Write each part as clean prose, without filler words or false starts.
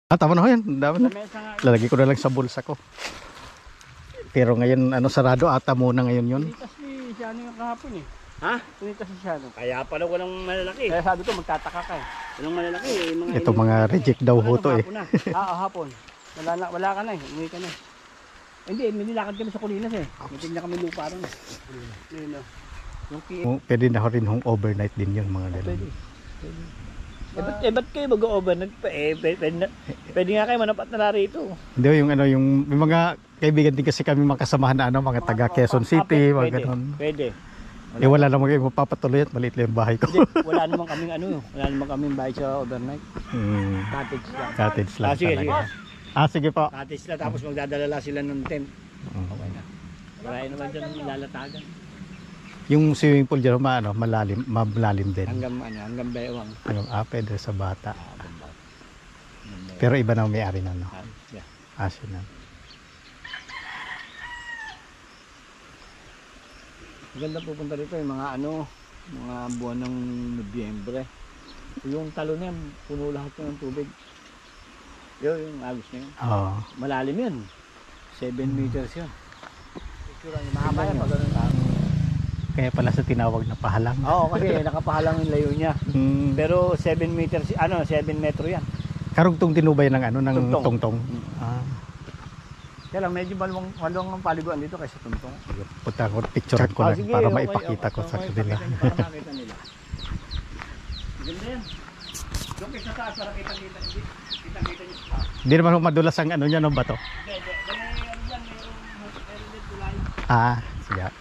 Tama na ho yan. Dami na. Lamesa nga. Lalagay ko na lang sa bulsa ko. Pero ngayon, sarado ata muna ngayon yun. Punitas ni Shano yung kahapon eh. Ha? Punitas ni Shano. Kaya pala walang malalaki. Kaya sabi ko magtataka ka eh. Walang malalaki eh. Mga Ito mga reject daw ho to eh. Hapon. Wala ka na eh. Umuwi ka na eh. Hindi, may nilakad kami sa Kulinas eh. May tignan kami lupa ron eh. Yun o. Yung PM. Pwede na ho rin hong overnight din yun mga Pwede. ganun. Pwede. ba't kayo mag-overnight pa eh? Pwede nga kayo manapat na rito. Hindi yung yung may mga kaibigan din kasi kami makasamahan na mga taga Quezon City, mga Pwede. ganun. Pwede. Wala namang kayo mapapatuloy at maliit lang yung bahay ko. Hindi, wala namang kaming bahay sa overnight. Cottage lang. Cottage lang Sige, sige. talaga. Sige po. Cottage lang tapos magdadala sila ng tent. Okay na. Wala naman dyan lalatagan. Yung swimming pool dyan, malalim din. Hanggang bewang. Pwede sa bata. Pero iba na may-ari na, no? Yeah. Asin na. Maganda pupunta rito yung mga mga buwan ng Nobyembre. Yung talo na yan, puno lahat ng tubig. Yung agos na yun. Oo. Malalim yun. 7 meters yun. Mahaba yan pag ganun. Kaya pala sa tinawag na pahalang. Oo, kasi nakapahalang yung layo niya. Pero 7 meters, 7 metro yan. Karugtong tinubay ng ng Tungtong. tungtong. Kaya lang, medyo maluwang ang paliguan dito kaysa Tuntong. Punta ko, picturean ko lang para maipakita ko sa kanila. Para makita nila. Ganda yan. Doon kayo sa taas para kitang-kita niyo pa. Hindi naman madulas ang niya, no, bato. Hindi. Meron din tulay. Sige.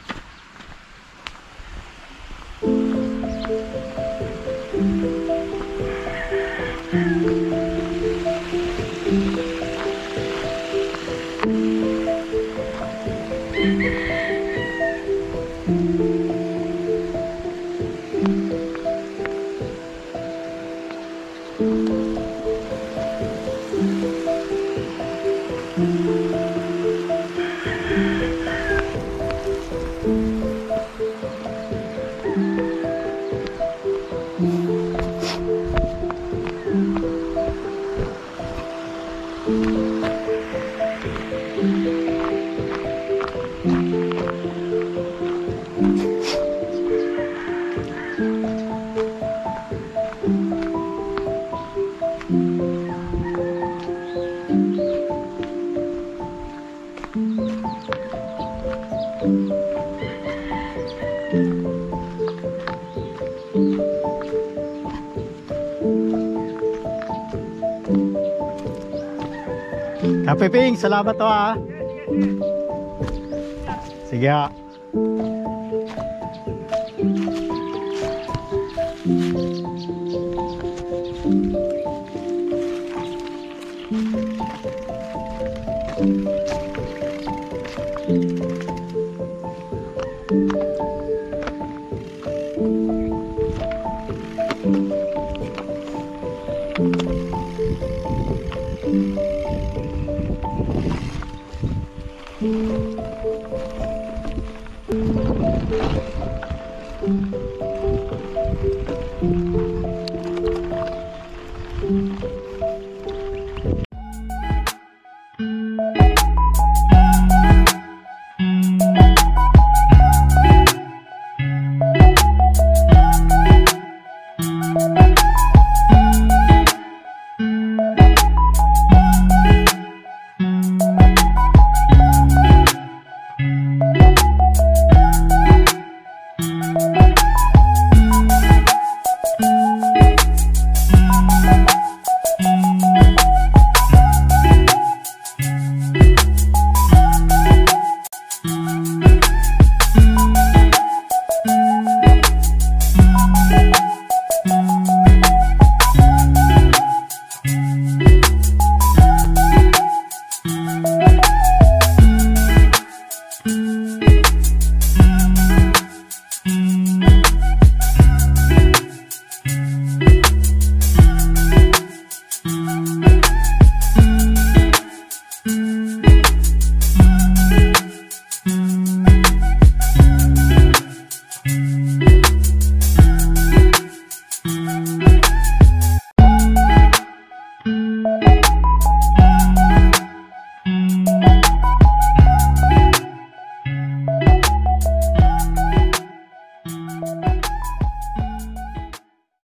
Kapiping, salamat to Sige